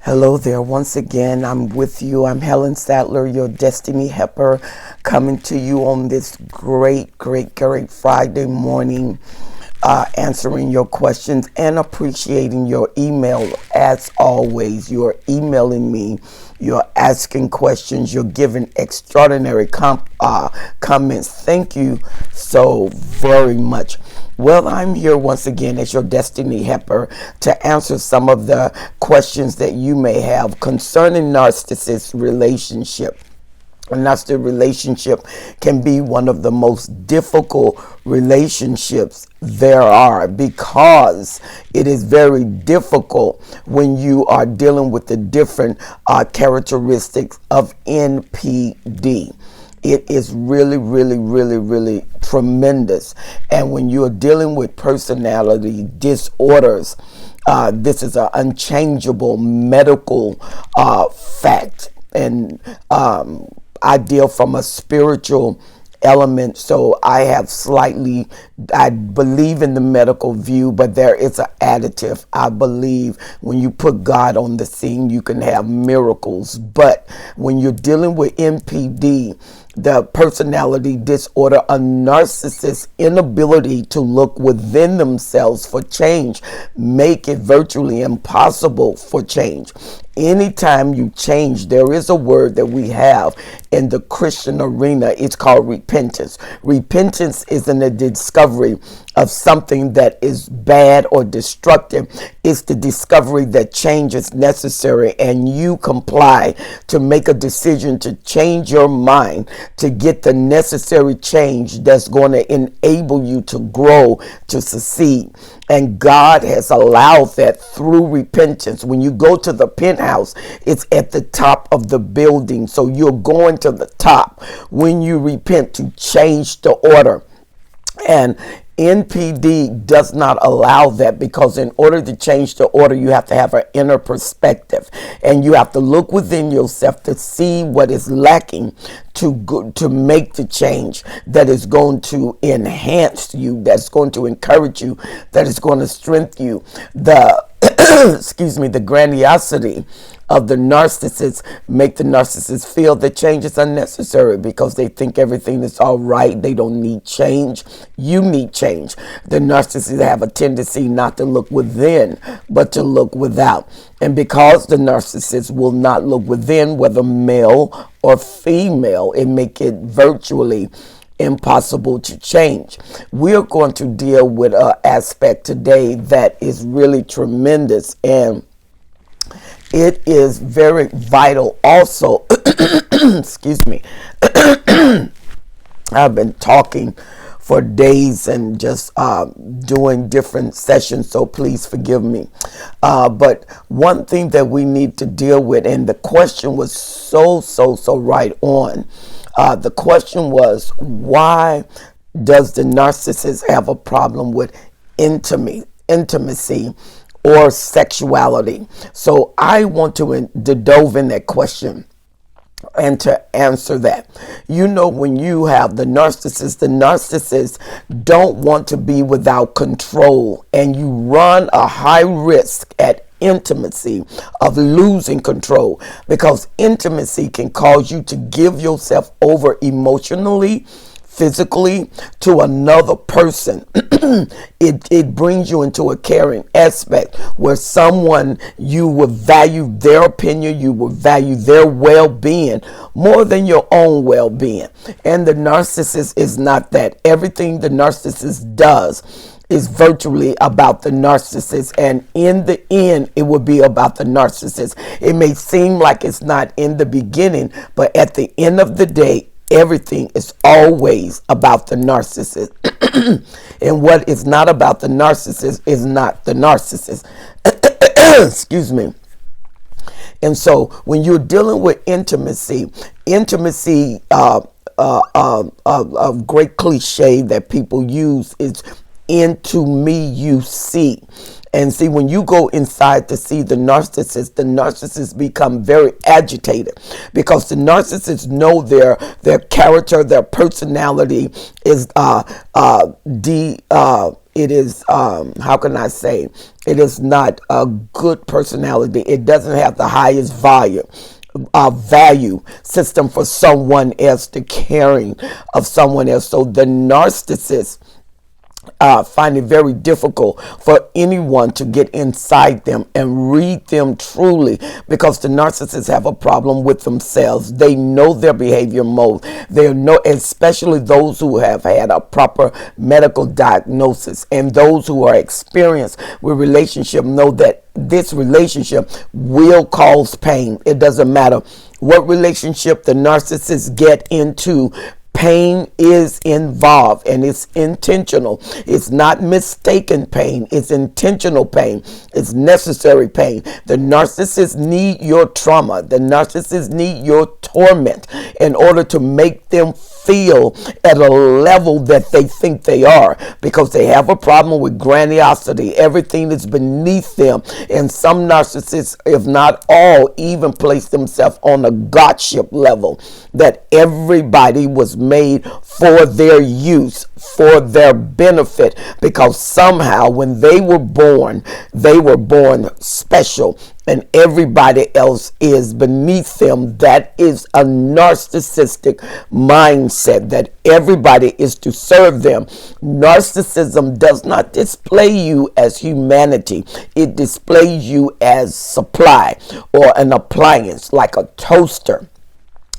Hello there. Once again, I'm with you. I'm Helen Sattler, your Destiny Helper, coming to you on this great Friday morning, answering your questions and appreciating your email. As always, you're emailing me, you're asking questions, you're giving extraordinary comments. Thank you so very much. Well, I'm here once again as your Destiny Helper to answer some of the questions that you may have concerning narcissist relationship. A narcissistic relationship can be one of the most difficult relationships there are, because it is very difficult when you are dealing with the different characteristics of NPD. It is really tremendous. And when you're dealing with personality disorders, this is an unchangeable medical fact. And I deal from a spiritual element, so I believe in the medical view, but there is an additive. I believe when you put God on the scene, you can have miracles. But when you're dealing with NPD, the personality disorder, a narcissist's inability to look within themselves for change make it virtually impossible for change. Anytime you change, there is a word that we have in the Christian arena. It's called repentance. Repentance isn't a discovery of something that is bad or destructive. It's the discovery that change is necessary, and you comply to make a decision to change your mind to get the necessary change that's going to enable you to grow, to succeed. And God has allowed that through repentance. When you go to the penthouse, it's at the top of the building. So you're going to the top when you repent to change the order. And NPD does not allow that, because in order to change the order, you have to have an inner perspective, and you have to look within yourself to see what is lacking to make the change that is going to enhance you, that's going to encourage you, that is going to strengthen you. The the grandiosity of the narcissist make the narcissist feel that change is unnecessary, because they think everything is all right. They don't need change. You need change. The narcissists have a tendency not to look within, but to look without. And because the narcissist will not look within, whether male or female, it make it virtually impossible to change. We're going to deal with an aspect today that is really tremendous, and it is very vital also. Excuse me. I've been talking for days and just doing different sessions, so please forgive me. But one thing that we need to deal with, and the question was so right on. The question was, why does the narcissist have a problem with intimacy or sexuality? So I want to dove in that question and to answer that. You know, when you have the narcissists don't want to be without control, and you run a high risk at intimacy of losing control, because intimacy can cause you to give yourself over emotionally, physically, to another person. It brings you into a caring aspect where someone, you will value their opinion, you will value their well-being more than your own well-being. And the narcissist is not that. Everything the narcissist does is virtually about the narcissist, and in the end it will be about the narcissist. It may seem like it's not in the beginning, but at the end of the day, everything is always about the narcissist. And what is not about the narcissist is not the narcissist. Excuse me. And so when you're dealing with intimacy, a great cliche that people use is into me you see. And see, when you go inside to see the narcissists become very agitated, because the narcissists know their character, their personality is it is, how can I say, it is not a good personality. It doesn't have the highest value system for someone else, the caring of someone else. So the narcissist find it very difficult for anyone to get inside them and read them truly, because the narcissists have a problem with themselves. They know their behavior mode. They know, especially those who have had a proper medical diagnosis, and those who are experienced with relationship know that this relationship will cause pain. It doesn't matter what relationship the narcissists get into. Pain is involved, and it's intentional. It's not mistaken pain. It's intentional pain. It's necessary pain. The narcissists need your trauma. The narcissists need your torment in order to make them feel at a level that they think they are, because they have a problem with grandiosity. Everything is beneath them. And some narcissists, if not all, even place themselves on a godship level, that everybody was made for their use, for their benefit, because somehow when they were born special, and everybody else is beneath them. That is a narcissistic mindset, that everybody is to serve them. Narcissism does not display you as humanity. It displays you as supply or an appliance, like a toaster.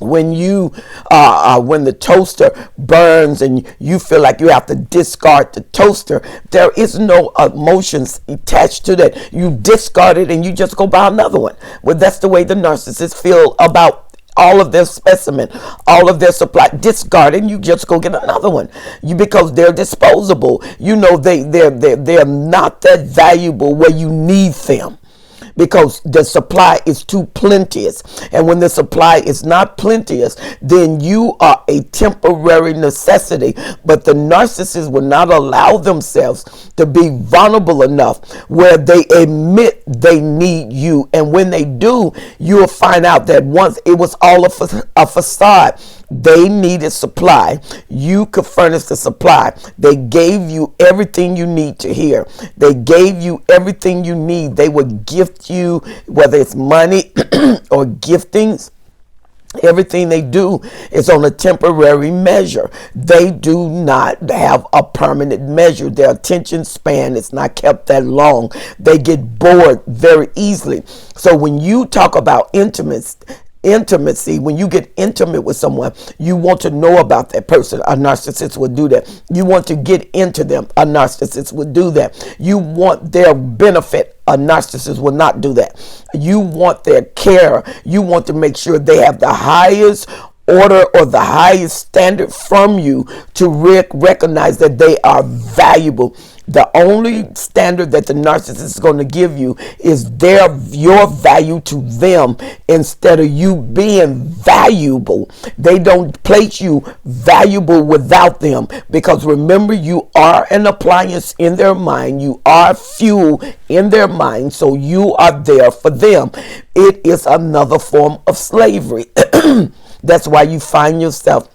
When when the toaster burns and you feel like you have to discard the toaster, there is no emotions attached to that. You discard it and you just go buy another one. Well, that's the way the narcissists feel about all of their specimen, all of their supply. Discard and you just go get another one. Because they're disposable. You know, they're not that valuable where you need them, because the supply is too plenteous. And when the supply is not plenteous, then you are a temporary necessity. But the narcissist will not allow themselves to be vulnerable enough where they admit they need you. And when they do, you'll find out that once it was all a facade. They needed supply. You could furnish the supply. They gave you everything you need to hear. They gave you everything you need. They would gift you, whether it's money or giftings. Everything they do is on a temporary measure. They do not have a permanent measure. Their attention span is not kept that long. They get bored very easily. So when you talk about intimacy, when you get intimate with someone, you want to know about that person. A narcissist would do that. You want to get into them. A narcissist would do that. You want their benefit. A narcissist will not do that. You want their care. You want to make sure they have the highest order or the highest standard from you to recognize that they are valuable. The only standard that the narcissist is going to give you is your value to them, instead of you being valuable. They don't place you valuable without them, because remember, you are an appliance in their mind. You are fuel in their mind, so you are there for them. It is another form of slavery. That's why you find yourself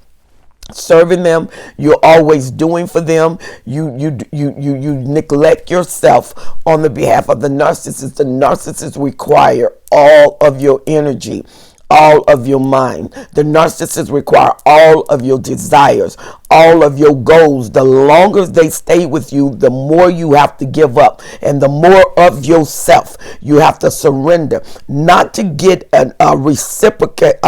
serving them. You're always doing for them. You neglect yourself on the behalf of the narcissist. The narcissist require all of your energy, all of your mind. The narcissists require all of your desires, all of your goals. The longer they stay with you, the more you have to give up, and the more of yourself you have to surrender, not to get a reciprocation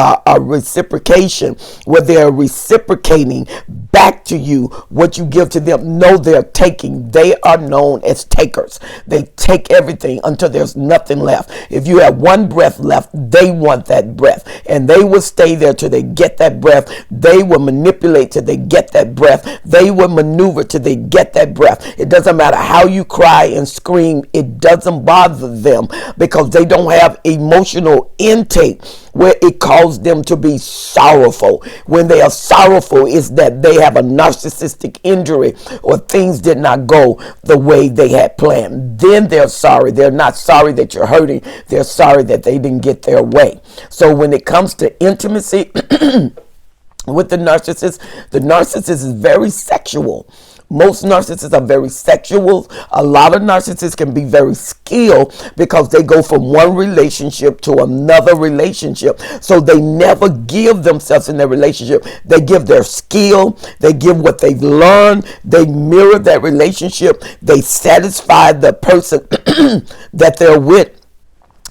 where they're reciprocating back to you what you give to them. No, they're taking. They are known as takers. They take everything until there's nothing left. If you have one breath left, they want that breath, and they will stay there till they get that breath. They will manipulate till they get that breath. They will maneuver till they get that breath. It doesn't matter how you cry and scream. It doesn't bother them, because they don't have emotional intake where it causes them to be sorrowful. When they are sorrowful, is that they have a narcissistic injury, or things did not go the way they had planned. Then they're sorry. They're not sorry that you're hurting. They're sorry that they didn't get their way. So when it comes to intimacy with the narcissist is very sexual. Most narcissists are very sexual. A lot of narcissists can be very skilled because they go from one relationship to another relationship. So they never give themselves in their relationship. They give their skill. They give what they've learned. They mirror that relationship. They satisfy the person that they're with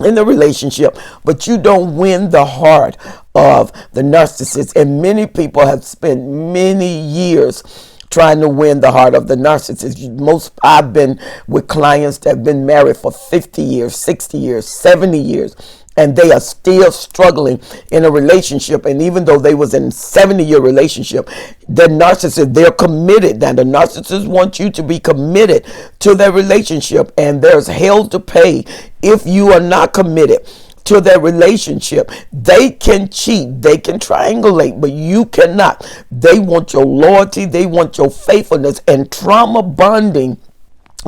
in the relationship, but you don't win the heart of the narcissist. And many people have spent many years trying to win the heart of the narcissist. I've been with clients that have been married for 50 years, 60 years, 70 years, and they are still struggling in a relationship. And even though they was in a 70-year relationship, the narcissist, they're committed. Now the narcissist wants you to be committed to their relationship, and there's hell to pay if you are not committed to their relationship. They can cheat, they can triangulate, but you cannot. They want your loyalty, they want your faithfulness, and trauma bonding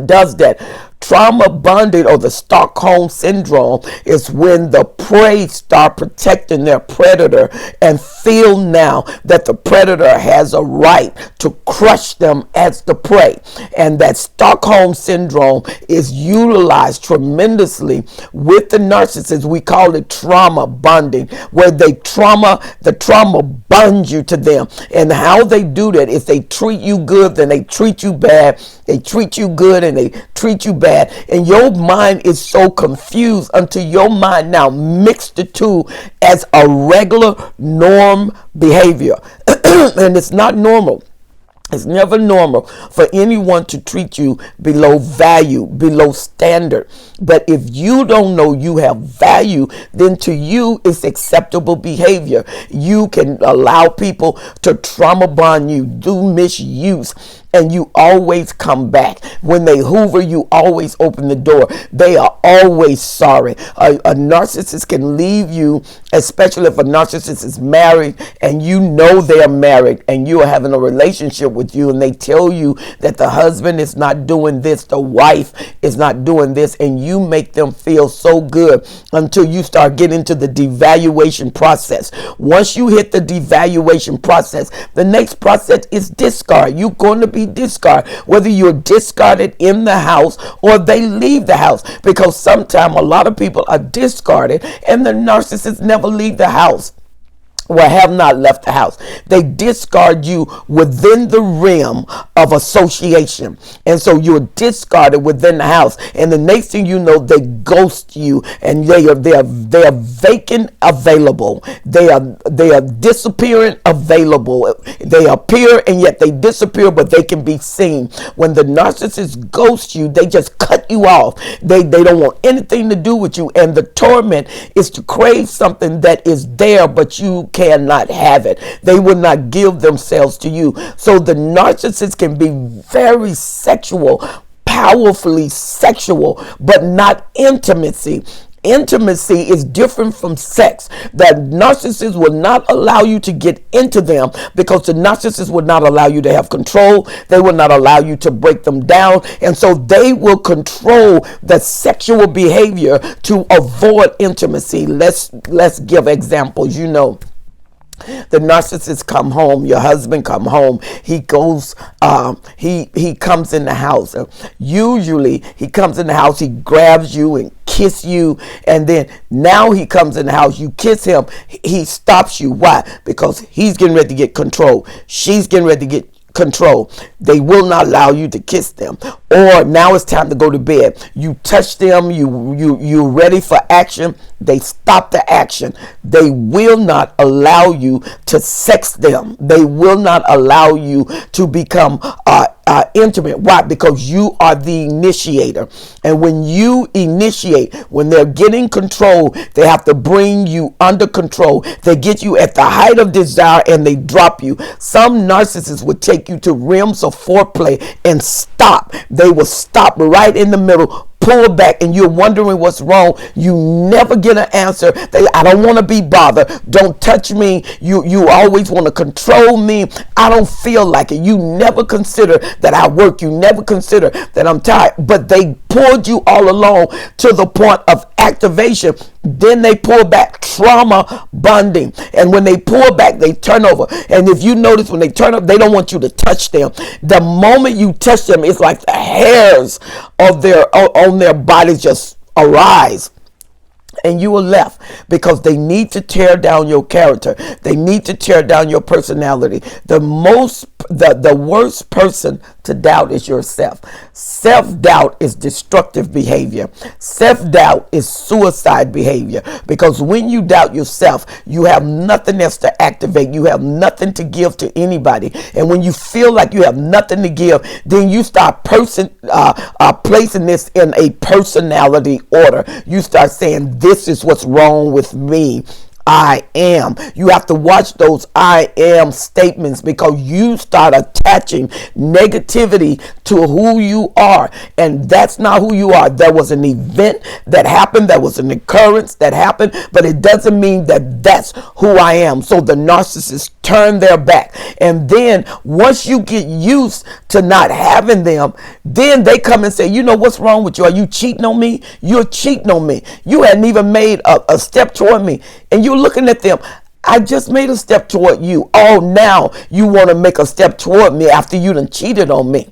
does that. Trauma bonding, or the Stockholm syndrome, is when the prey start protecting their predator and feel now that the predator has a right to crush them as the prey. And that Stockholm syndrome is utilized tremendously with the narcissist. We call it trauma bonding, where the trauma bonds you to them. And how they do that is they treat you good, then they treat you bad. They treat you good and they treat you bad. And your mind is so confused until your mind now mixed the two as a regular norm behavior. And it's not normal. It's never normal for anyone to treat you below value, below standard. But if you don't know you have value, then to you it's acceptable behavior. You can allow people to trauma bond you, do misuse, and you always come back. When they hoover, you always open the door. They are always sorry. A narcissist can leave you, especially if a narcissist is married and you know they're married and you are having a relationship with you, and they tell you that the husband is not doing this, the wife is not doing this, and you make them feel so good until you start getting into the devaluation process. Once you hit the devaluation process, the next process is discard. You're going to be discarded, whether you're discarded in the house or they leave the house, because sometimes a lot of people are discarded and the narcissists never leave the house. Well, have not left the house. They discard you within the realm of association. And so you're discarded within the house. And the next thing you know, they ghost you, and they are vacant available. They are disappearing available. They appear and yet they disappear, but they can be seen. When the narcissist ghosts you, they just cut you off. They don't want anything to do with you. And the torment is to crave something that is there, but you cannot have it. They will not give themselves to you. So the narcissist can be very sexual, powerfully sexual, but not intimacy. Intimacy is different from sex. The narcissist will not allow you to get into them, because the narcissist will not allow you to have control. They will not allow you to break them down. And so they will control the sexual behavior to avoid intimacy. Let's give examples. You know, the narcissist come home, your husband come home, he goes, he comes in the house. Usually he comes in the house, he grabs you and kiss you, and then now he comes in the house, you kiss him, he stops you. Why? Because he's getting ready to get control. She's getting ready to get control. They will not allow you to kiss them. Or now it's time to go to bed. You touch them, you're ready for action. They stop the action. They will not allow you to sex them. They will not allow you to become intimate. Why? Because you are the initiator. And when you initiate, when they're getting control, they have to bring you under control. They get you at the height of desire and they drop you. Some narcissists would take you to realms of foreplay and stop. They will stop right in the middle, pull back, and you're wondering what's wrong. You never get an answer. I don't want to be bothered. Don't touch me. You always want to control me. I don't feel like it. You never consider that I work. You never consider that I'm tired. But they pulled you all along to the point of activation. Then they pull back, trauma bonding. And when they pull back, they turn over. And if you notice, when they turn up, they don't want you to touch them. The moment you touch them, it's like the hairs of on their bodies just arise. And you are left, because they need to tear down your character. They need to tear down your personality. The worst person to doubt is yourself. Self-doubt is destructive behavior. Self-doubt is suicide behavior, because when you doubt yourself, you have nothing else to activate. You have nothing to give to anybody. And when you feel like you have nothing to give, then you start placing this in a personality order. You start saying, this is what's wrong with me. I am. You have to watch those I am statements, because you start attaching negativity to who you are, and that's not who you are. There was an event that happened, there was an occurrence that happened, but it doesn't mean that that's who I am. So the narcissists turn their back, and then once you get used to not having them, then they come and say, you know, what's wrong with you? Are you cheating on me? You're cheating on me. You hadn't even made a step toward me, and you're looking at them. I just made a step toward you. Oh, now you want to make a step toward me after you done cheated on me.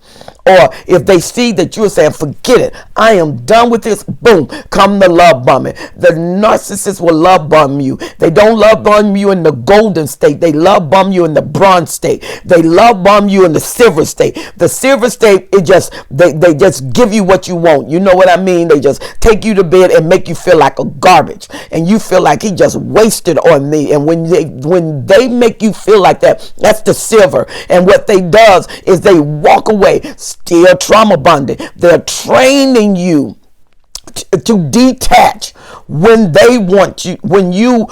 Or if they see that you're saying, forget it, I am done with this, boom, come the love bombing. The narcissist will love bomb you. They don't love bomb you in the golden state. They love bomb you in the bronze state. They love bomb you in the silver state. The silver state, they just give you what you want. You know what I mean? They just take you to bed and make you feel like a garbage. And you feel like he just wasted on me. And when they make you feel like that, that's the silver. And what they does is they walk away, still trauma bonded. They're training you to detach when they want you. When you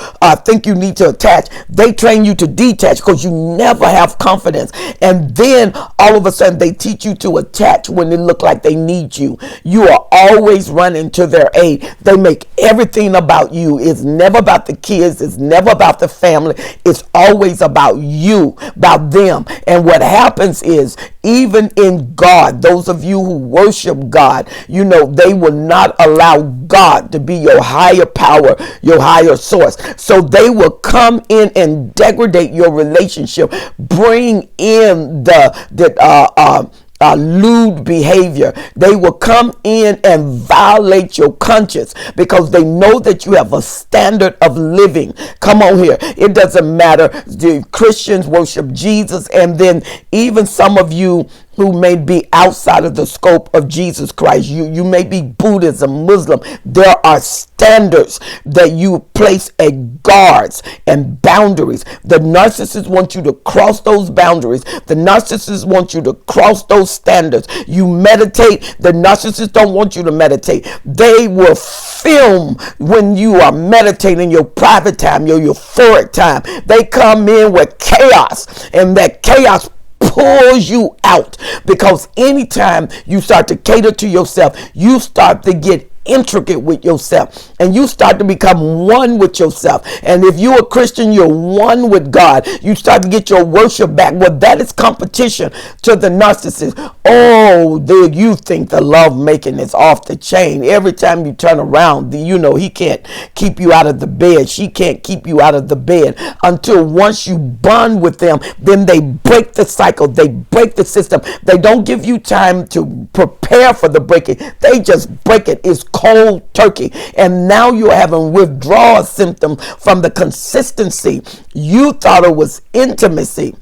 think you need to attach, they train you to detach, because you never have confidence. And then all of a sudden they teach you to attach when it look like they need you. You are always running to their aid. They make everything about you. It's never about the kids. It's never about the family. It's always about you, about them. And what happens is, even in God, those of you who worship God, you know, they will not allow God to be your higher power, your higher source. So they will come in and degrade your relationship, bring in the lewd behavior. They will come in and violate your conscience, because they know that you have a standard of living. Come on here. It doesn't matter. The Christians worship Jesus, and then even some of you who may be outside of the scope of Jesus Christ. You may be Buddhism, Muslim. There are standards that you place at guards and boundaries. The narcissists want you to cross those boundaries. The narcissists want you to cross those standards. You meditate. The narcissists don't want you to meditate. They will film when you are meditating, your private time, your euphoric time. They come in with chaos, and that chaos pulls you out, because anytime you start to cater to yourself, you start to get intricate with yourself, and you start to become one with yourself. And if you're a Christian, you're one with God. You start to get your worship back. Well, that is competition to the narcissist. Oh, do you think the love making is off the chain? Every time you turn around, you know, he can't keep you out of the bed. She can't keep you out of the bed until once you bond with them, then they break the cycle. They break the system. They don't give you time to prepare for the breaking. They just break it. It's cold turkey. And now you're having withdrawal symptoms from the consistency. You thought it was intimacy,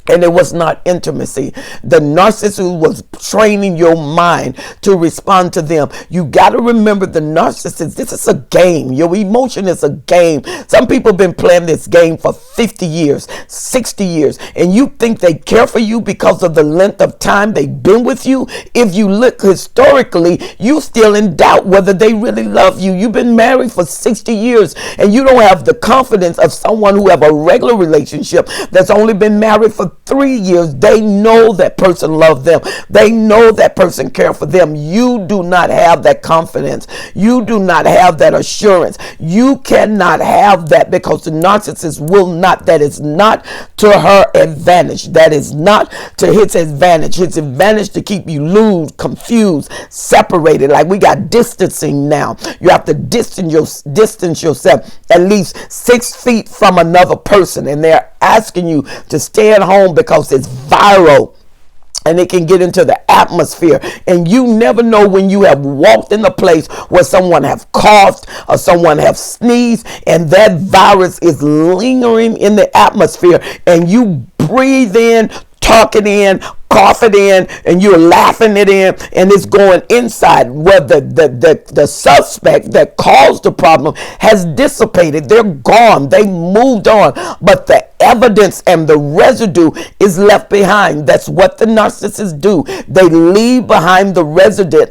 and it was not intimacy. The narcissist was training your mind to respond to them. You got to remember, the narcissist, this is a game. Your emotion is a game. Some people have been playing this game for 50 years, 60 years, and you think they care for you because of the length of time they've been with you. If you look historically, you still in doubt whether they really love you. You've been married for 60 years, and you don't have the confidence of someone who have a regular relationship that's only been married for for 3 years, they know that person loves them. They know that person cares for them. You do not have that confidence. You do not have that assurance. You cannot have that because the narcissist will not. That is not to her advantage. That is not to his advantage. His advantage to keep you loose, confused, separated. Like we got distancing now. You have to distance yourself at least 6 feet from another person, and they're asking you to stay at home because it's viral and it can get into the atmosphere, and you never know when you have walked in a place where someone have coughed or someone have sneezed and that virus is lingering in the atmosphere, and you breathe in, talk it in, cough it in, and you're laughing it in, and it's going inside where the suspect that caused the problem has dissipated. They're gone. They moved on. But the evidence and the residue is left behind. That's what the narcissists do. They leave behind the residue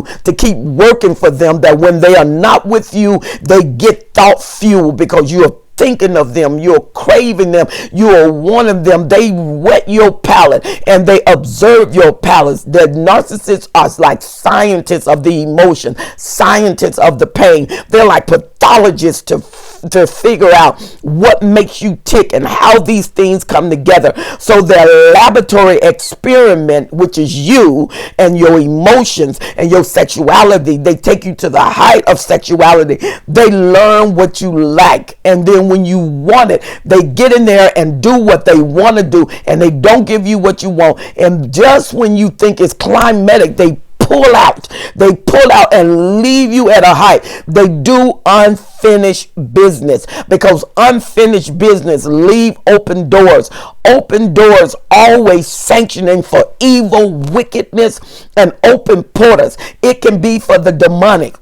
to keep working for them, that when they are not with you, they get thought fuel because you are thinking of them, you're craving them, you are wanting them. They wet your palate and they observe your palate. The narcissists are like scientists of the emotion, scientists of the pain. They're like pathologists to figure out what makes you tick and how these things come together. So their laboratory experiment, which is you and your emotions and your sexuality, they take you to the height of sexuality. They learn what you like, and then when you want it, they get in there and do what they want to do, and they don't give you what you want. And just when you think it's climatic, they pull out and leave you at a height. They do unfinished business, because unfinished business leave open doors always sanctioning for evil, wickedness, and open portals. It can be for the demonic,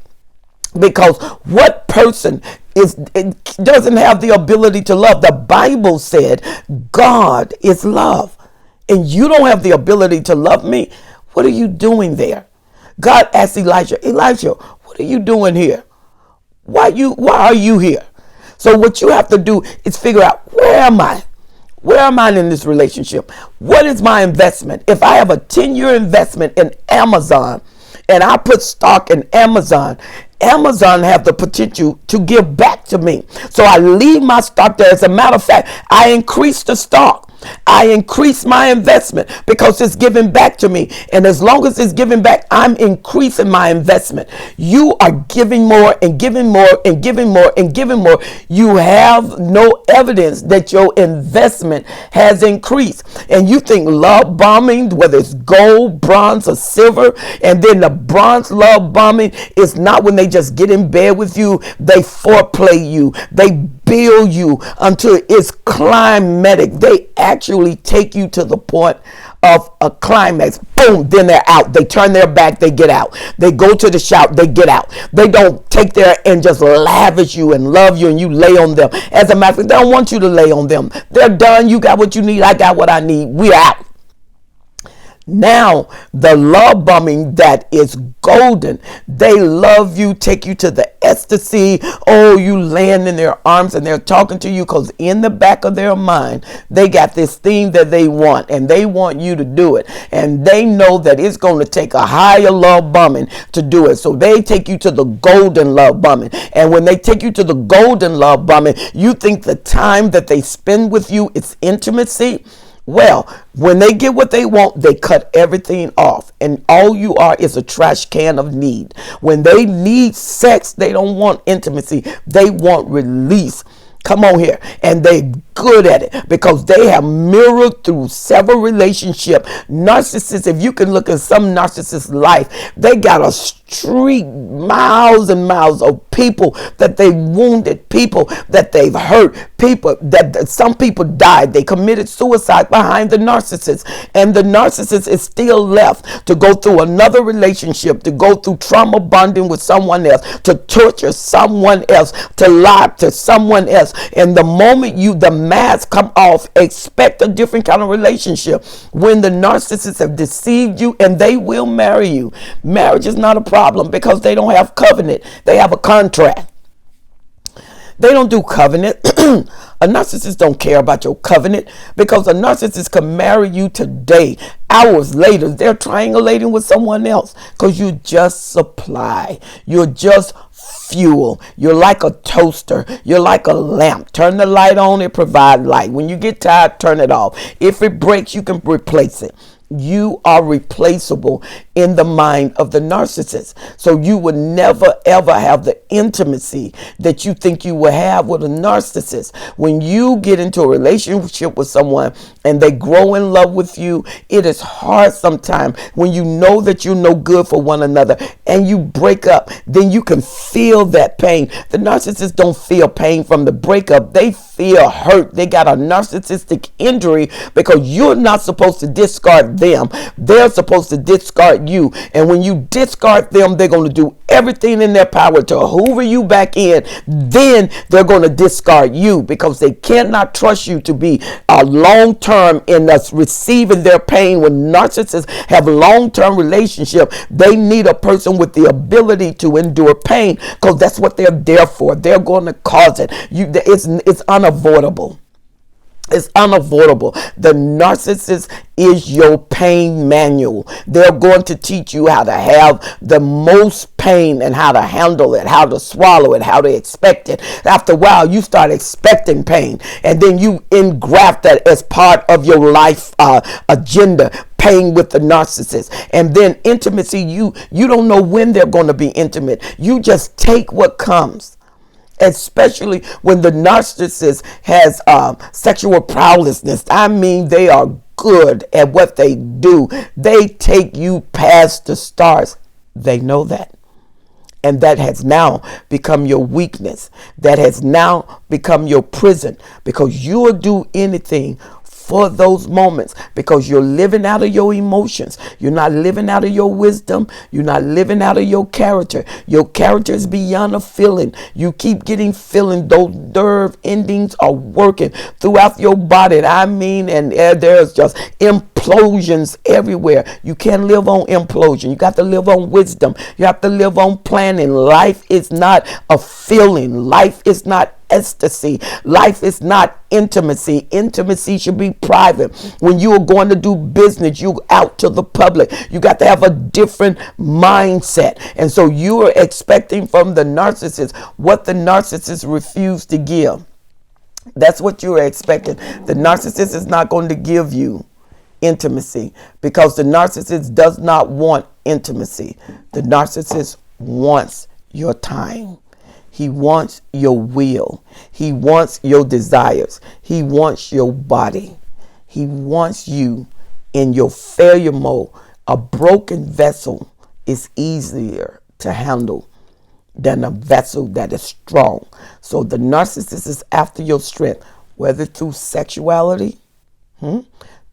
because what person doesn't have the ability to love? The Bible said God is love, and you don't have the ability to love me. What are you doing there? God asked Elijah, what are you doing here? Why are you here? So what you have to do is figure out, where am I? Where am I in this relationship? What is my investment? If I have a 10-year investment in Amazon and I put stock in Amazon have the potential to give back to me. So I leave my stock there. As a matter of fact, I increase the stock. I increase my investment because it's giving back to me. And as long as it's giving back, I'm increasing my investment. You are giving more and giving more and giving more and giving more. You have no evidence that your investment has increased. And you think love bombing, whether it's gold, bronze, or silver, and then the bronze love bombing is not when they just get in bed with you. They foreplay you. They build you until it's climatic. They actually take you to the point of a climax. Boom, then they're out. They turn their back, they get out. They go to the shout, they get out. They don't take there and just lavish you and love you and you lay on them. As a matter of fact, they don't want you to lay on them. They're done. You got what you need. I got what I need. We're out. Now, the love bombing that is golden, they love you, take you to the ecstasy. Oh, you land in their arms and they're talking to you because in the back of their mind, they got this thing that they want and they want you to do it. And they know that it's going to take a higher love bombing to do it. So they take you to the golden love bombing. And when they take you to the golden love bombing, you think the time that they spend with you is intimacy. Well, when they get what they want, they cut everything off. And all you are is a trash can of need. When they need sex, they don't want intimacy. They want release. Come on here. And they good at it because they have mirrored through several relationships. Narcissists, if you can look at some narcissists' life, they got a street, miles and miles of people that they wounded, people that they've hurt, people that some people died. They committed suicide behind the narcissist, and the narcissist is still left to go through another relationship, to go through trauma bonding with someone else, to torture someone else, to lie to someone else. And the moment the mask come off, expect a different kind of relationship. When the narcissists have deceived you, and they will marry you. Marriage is not a problem because they don't have covenant. They have a contract. They don't do covenant. A A narcissist don't care about your covenant, because a narcissist can marry you today. Hours later, they're triangulating with someone else, because you just supply. You're just fuel. You're like a toaster. You're like a lamp. Turn the light on, it provides light. When you get tired, turn it off. If it breaks, you can replace it. You are replaceable in the mind of the narcissist. So you would never ever have the intimacy that you think you will have with a narcissist. When you get into a relationship with someone and they grow in love with you, it is hard sometimes when you know that you're no good for one another and you break up. Then you can feel that pain. The narcissists don't feel pain from the breakup. They feel hurt. They got a narcissistic injury because you're not supposed to discard them. They're supposed to discard you. And when you discard them, they're going to do everything in their power to hoover you back in. Then they're going to discard you because they cannot trust you to be a long-term in us receiving their pain. When narcissists have a long-term relationship, they need a person with the ability to endure pain, because that's what they're there for. They're going to cause it. It's unavoidable. It's unavoidable. The narcissist is your pain manual. They're going to teach you how to have the most pain and how to handle it, how to swallow it, how to expect it. After a while, you start expecting pain, and then you engraft that as part of your life agenda. Pain with the narcissist. And then intimacy, you don't know when they're going to be intimate. You just take what comes. Especially when the narcissist has sexual prowessness. I mean, they are good at what they do. They take you past the stars. They know that. And that has now become your weakness. That has now become your prison, because you will do anything for those moments, because you're living out of your emotions. You're not living out of your wisdom. You're not living out of your character. Your character is beyond a feeling. You keep getting feeling. Those nerve endings are working throughout your body. I mean, and there's just implosions everywhere. You can't live on implosion. You got to live on wisdom. You have to live on planning. Life is not a feeling. Life is not ecstasy. Life is not intimacy. Intimacy should be private. When you are going to do business, you out to the public. You got to have a different mindset. And so you are expecting from the narcissist what the narcissist refused to give. That's what you are expecting. The narcissist is not going to give you intimacy, because the narcissist does not want intimacy. The narcissist wants your time. He wants your will. He wants your desires. He wants your body. He wants you in your failure mode. A broken vessel is easier to handle than a vessel that is strong. So the narcissist is after your strength, whether through sexuality,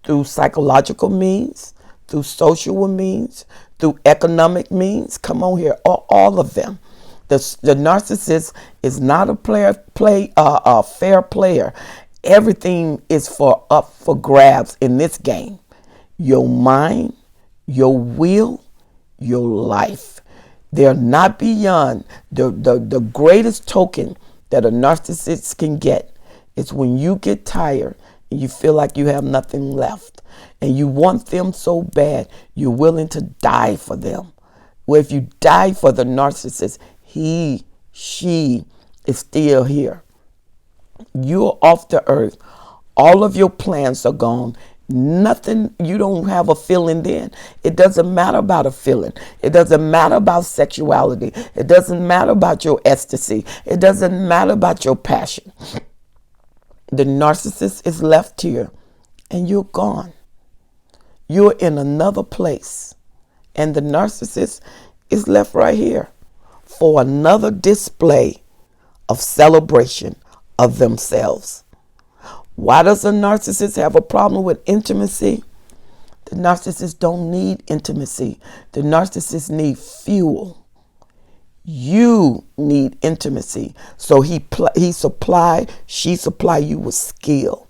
through psychological means, through social means, through economic means. Come on here, all of them. The narcissist is not a fair player. Everything is up for grabs in this game. Your mind, your will, your life. They're not beyond the greatest token that a narcissist can get. It's when you get tired and you feel like you have nothing left, and you want them so bad, you're willing to die for them. Well, if you die for the narcissist, she is still here. You're off the earth. All of your plans are gone. Nothing, you don't have a feeling then. It doesn't matter about a feeling. It doesn't matter about sexuality. It doesn't matter about your ecstasy. It doesn't matter about your passion. The narcissist is left here and you're gone. You're in another place. And the narcissist is left right here for another display of celebration of themselves. Why does a narcissist have a problem with intimacy? The narcissist don't need intimacy. The narcissist need fuel. You need intimacy. So she supply you with skill.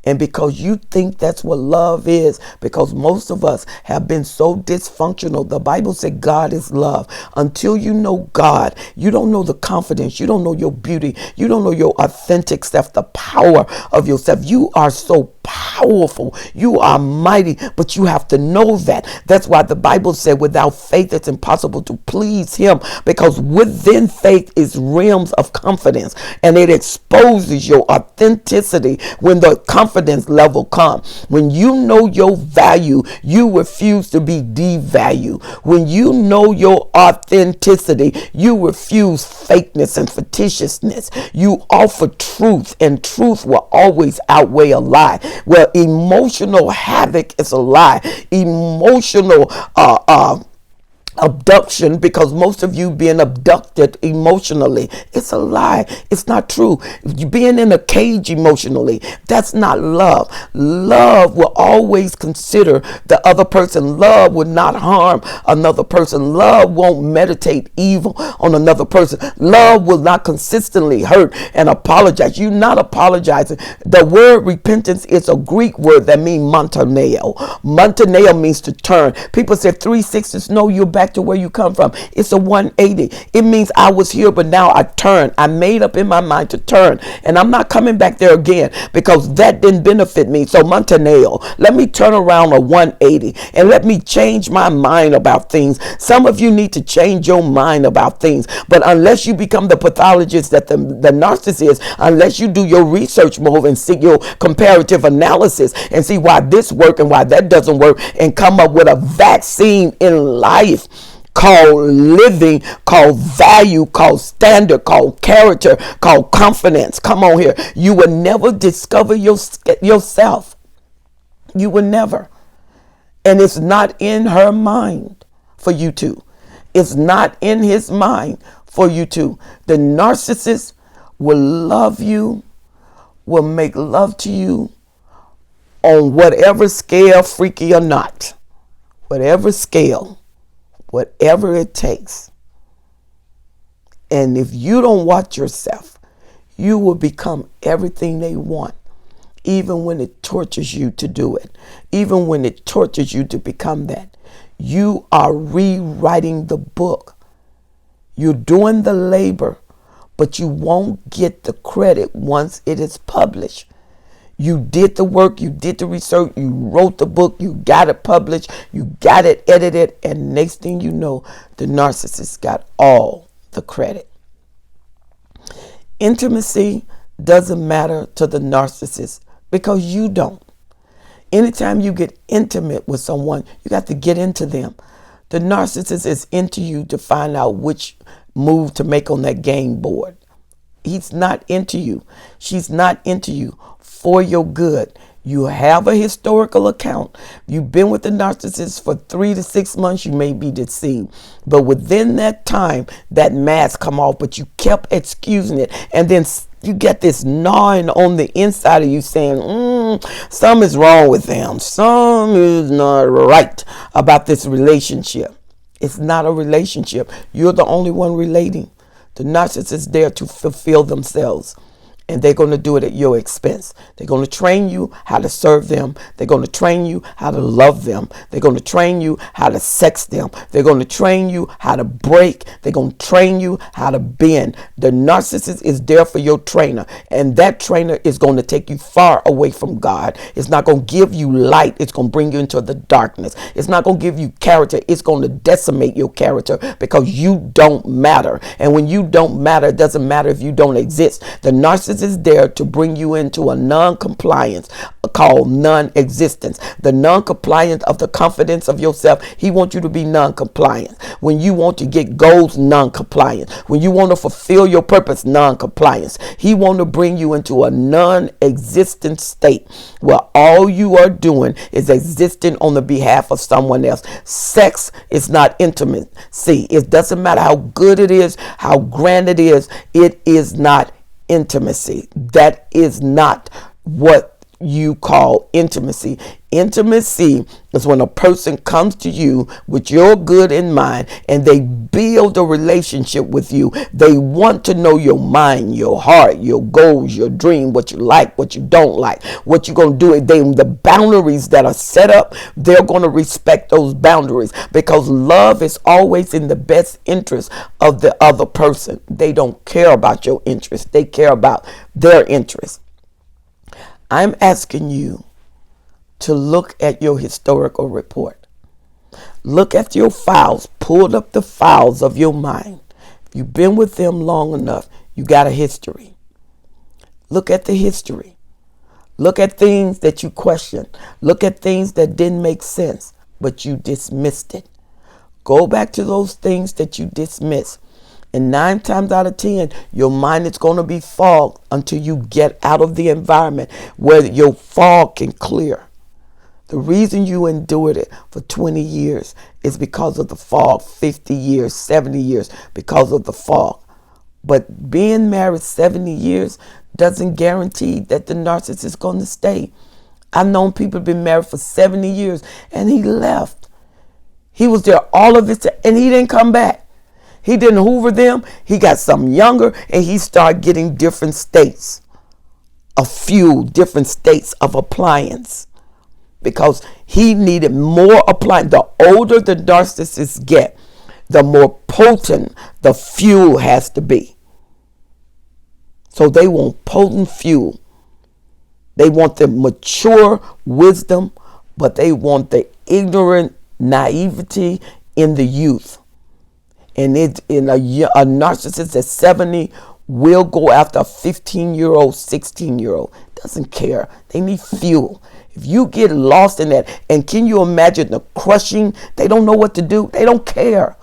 And because you think that's what love is, because most of us have been so dysfunctional, the Bible said God is love. Until you know God, you don't know the confidence, you don't know your beauty, you don't know your authentic self, the power of yourself. You are so powerful, you are mighty, but you have to know that. That's why the Bible said without faith it's impossible to please him, because within faith is realms of confidence, and it exposes your authenticity. When the confidence level comes, when you know your value, you refuse to be devalued. When you know your authenticity, you refuse fakeness and fictitiousness. You offer truth, and truth will always outweigh a lie. Well, emotional havoc is a lie. Emotional abduction, because most of you being abducted emotionally, it's a lie. It's not true. You being in a cage emotionally, that's not love. Love will always consider the other person. Love will not harm another person. Love won't meditate evil on another person. Love will not consistently hurt and apologize. You're not apologizing. The word repentance is a Greek word that means montaneo. Montaneo means to turn. People say 360s. No, you're back to where you come from. It's a 180. It means I was here, but now I turn. I made up in my mind to turn, and I'm not coming back there again, because that didn't benefit me. So Montaneo, let me turn around a 180 and let me change my mind about things. Some of you need to change your mind about things, but unless you become the pathologist that the narcissist is, unless you do your research move and see your comparative analysis and see why this works and why that doesn't work, and come up with a vaccine in life called living, called value, called standard, called character, called confidence. Come on here. You will never discover yourself. You will never. And it's not in her mind for you to. It's not in his mind for you to. The narcissist will love you, will make love to you on whatever scale, freaky or not. Whatever scale. Whatever it takes. And if you don't watch yourself, you will become everything they want, even when it tortures you to do it, even when it tortures you to become that. You are rewriting the book. You're doing the labor, but you won't get the credit once it is published. You did the work, you did the research, you wrote the book, you got it published, you got it edited, and next thing you know, the narcissist got all the credit. Intimacy doesn't matter to the narcissist because you don't. Anytime you get intimate with someone, you got to get into them. The narcissist is into you to find out which move to make on that game board. He's not into you. She's not into you for your good. You have a historical account. You've been with the narcissist for 3 to 6 months. You may be deceived. But within that time, that mask come off, but you kept excusing it. And then you get this gnawing on the inside of you saying, something is wrong with them. Something is not right about this relationship. It's not a relationship. You're the only one relating. The narcissist is there to fulfill themselves. And they're going to do it at your expense. They're going to train you how to serve them. They're going to train you how to love them. They're going to train you how to sex them. They're going to train you how to break. They're going to train you how to bend. The narcissist is there for your trainer. And that trainer is going to take you far away from God. It's not going to give you light. It's going to bring you into the darkness. It's not going to give you character. It's going to decimate your character because you don't matter. And when you don't matter, it doesn't matter if you don't exist. The narcissist is there to bring you into a non-compliance called non-existence. The non-compliance of the confidence of yourself. He wants you to be non-compliant. When you want to get goals, non-compliance. When you want to fulfill your purpose, non-compliance. He wants to bring you into a non-existent state where all you are doing is existing on the behalf of someone else. Sex is not intimacy. It doesn't matter how good it is, how grand it is not intimacy. That is not what you call intimacy. Intimacy is when a person comes to you with your good in mind and they build a relationship with you. They want to know your mind, your heart, your goals, your dream, what you like, what you don't like, what you're going to do. The boundaries that are set up, they're going to respect those boundaries, because love is always in the best interest of the other person. They don't care about your interest. They care about their interest. I'm asking you to look at your historical report. Look at your files. Pull up the files of your mind. If you've been with them long enough, you got a history. Look at the history. Look at things that you questioned. Look at things that didn't make sense, but you dismissed it. Go back to those things that you dismissed. And 9 times out of 10, your mind is going to be fogged until you get out of the environment where your fog can clear. The reason you endured it for 20 years is because of the fog. 50 years, 70 years, because of the fog. But being married 70 years doesn't guarantee that the narcissist is going to stay. I've known people been married for 70 years and he left. He was there all of his time and he didn't come back. He didn't hoover them. He got something younger and he started getting different states of fuel, different states of appliance, because he needed more appliance. The older the narcissists get, the more potent the fuel has to be. So they want potent fuel. They want the mature wisdom, but they want the ignorant naivety in the youth. And a narcissist at 70 will go after a 15-year-old, 16-year-old. Doesn't care. They need fuel. If you get lost in that, and can you imagine the crushing? They don't know what to do. They don't care.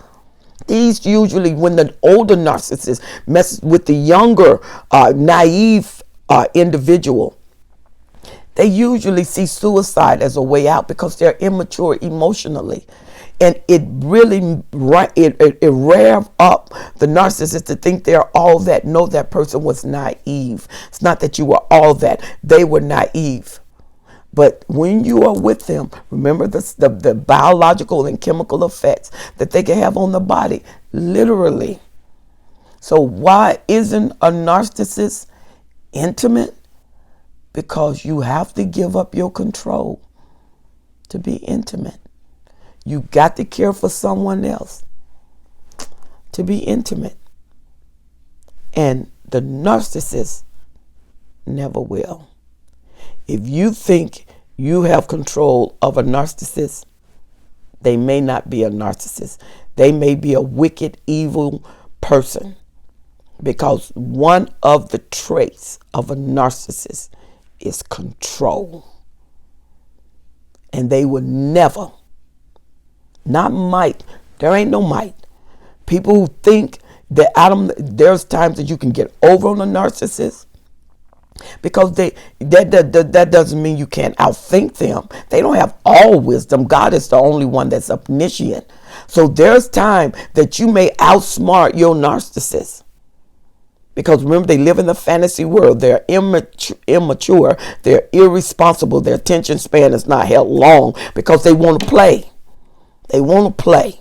These usually, when the older narcissist messes with the younger, naive individual, they usually see suicide as a way out because they're immature emotionally. And it really rev up the narcissist to think they're all that. No, that person was naive. It's not that you were all that. They were naive. But when you are with them, remember the biological and chemical effects that they can have on the body, literally. So why isn't a narcissist intimate? Because you have to give up your control to be intimate. You got to care for someone else to be intimate. And the narcissist never will. If you think you have control of a narcissist, they may not be a narcissist. They may be a wicked, evil person. Because one of the traits of a narcissist is control. And they will never, not might, there ain't no might. People who think that there's times that you can get over on a narcissist, because that doesn't mean you can't outthink them. They don't have all wisdom. God is the only one that's omniscient. So there's time that you may outsmart your narcissist. Because remember, they live in the fantasy world. They're immature. They're irresponsible. Their attention span is not held long because they want to play. They want to play.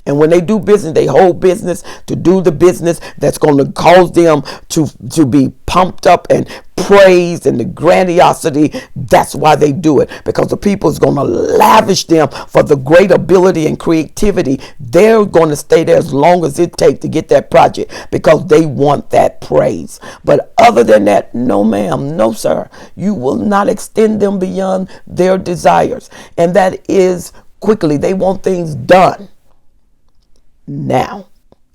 And when they do business, they hold business to do the business that's going to cause them to be pumped up and praised, and the grandiosity. That's why they do it, because the people is going to lavish them for the great ability and creativity. They're going to stay there as long as it takes to get that project because they want that praise. But other than that, no ma'am, no sir. You will not extend them beyond their desires. And that is quickly. They want things done. Now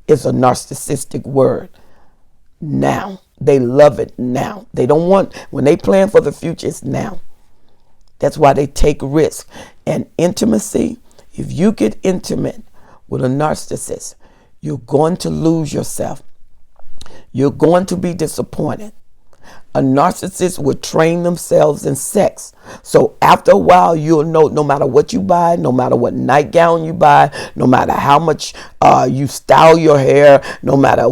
is a narcissistic word. Now. They love it now. They don't want, when they plan for the future, it's now. That's why they take risks. And intimacy, if you get intimate with a narcissist, you're going to lose yourself. You're going to be disappointed. A narcissist will train themselves in sex. So after a while, you'll know no matter what you buy, no matter what nightgown you buy, no matter how much you style your hair, no matter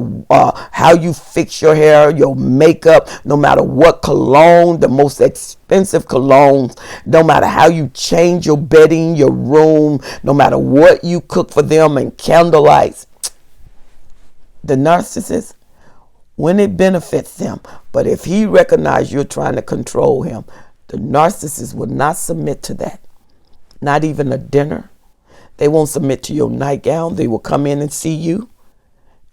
how you fix your hair, your makeup, no matter what cologne, the most expensive colognes, no matter how you change your bedding, your room, no matter what you cook for them and candlelights, the narcissist, when it benefits them. But if he recognizes you're trying to control him, the narcissist will not submit to that. Not even a dinner. They won't submit to your nightgown. They will come in and see you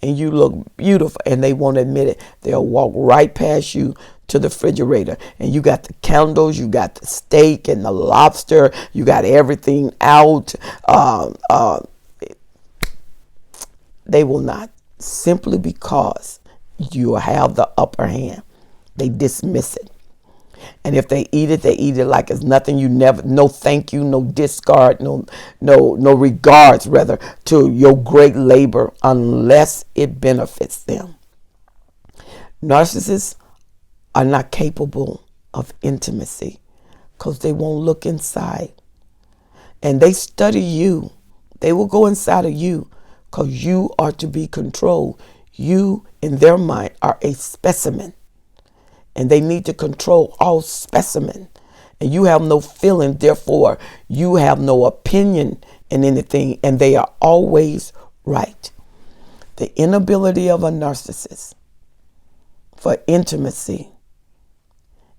and you look beautiful, and they won't admit it. They'll walk right past you to the refrigerator, and you got the candles, you got the steak and the lobster, you got everything out. They will not, simply because you have the upper hand. They dismiss it. And if they eat it like it's nothing. You never, no thank you, no discard, no regards rather to your great labor unless it benefits them. Narcissists are not capable of intimacy because they won't look inside. And they study you. They will go inside of you because you are to be controlled. You, in their mind, are a specimen. And they need to control all specimen. And you have no feeling, therefore you have no opinion in anything, and they are always right. The inability of a narcissist for intimacy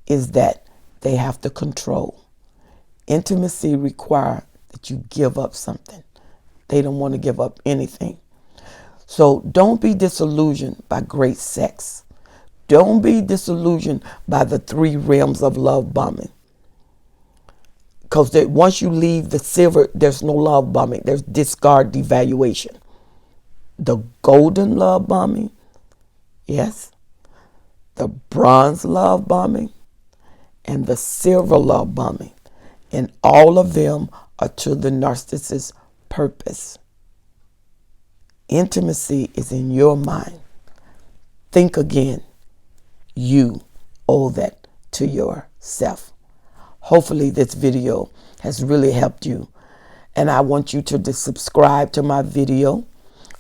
is that they have to control. Intimacy requires that you give up something. They don't want to give up anything. So don't be disillusioned by great sex. Don't be disillusioned by the 3 realms of love bombing. Because once you leave the silver, there's no love bombing. There's discard, devaluation. The golden love bombing, yes. The bronze love bombing and the silver love bombing. And all of them are to the narcissist's purpose. Intimacy is in your mind. Think again. You owe that to yourself. Hopefully this video has really helped you. And I want you to subscribe to my video,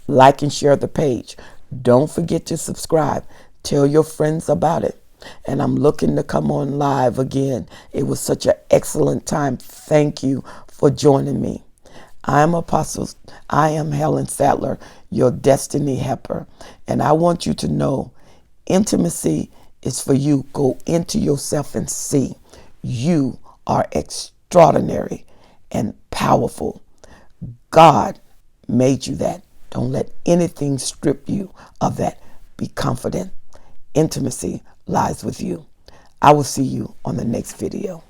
like and share the page. Don't forget to subscribe. Tell your friends about it. And I'm looking to come on live again. It was such an excellent time. Thank you for joining me. I am Helen Sadler, your destiny helper. And I want you to know intimacy is for you. Go into yourself and see you are extraordinary and powerful. God made you that. Don't let anything strip you of that. Be confident. Intimacy lies with you. I will see you on the next video.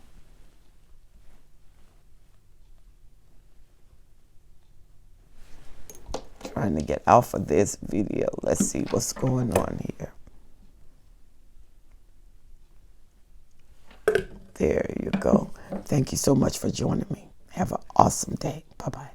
Trying to get off of this video. Let's see what's going on here. There you go. Thank you so much for joining me. Have an awesome day. Bye-bye.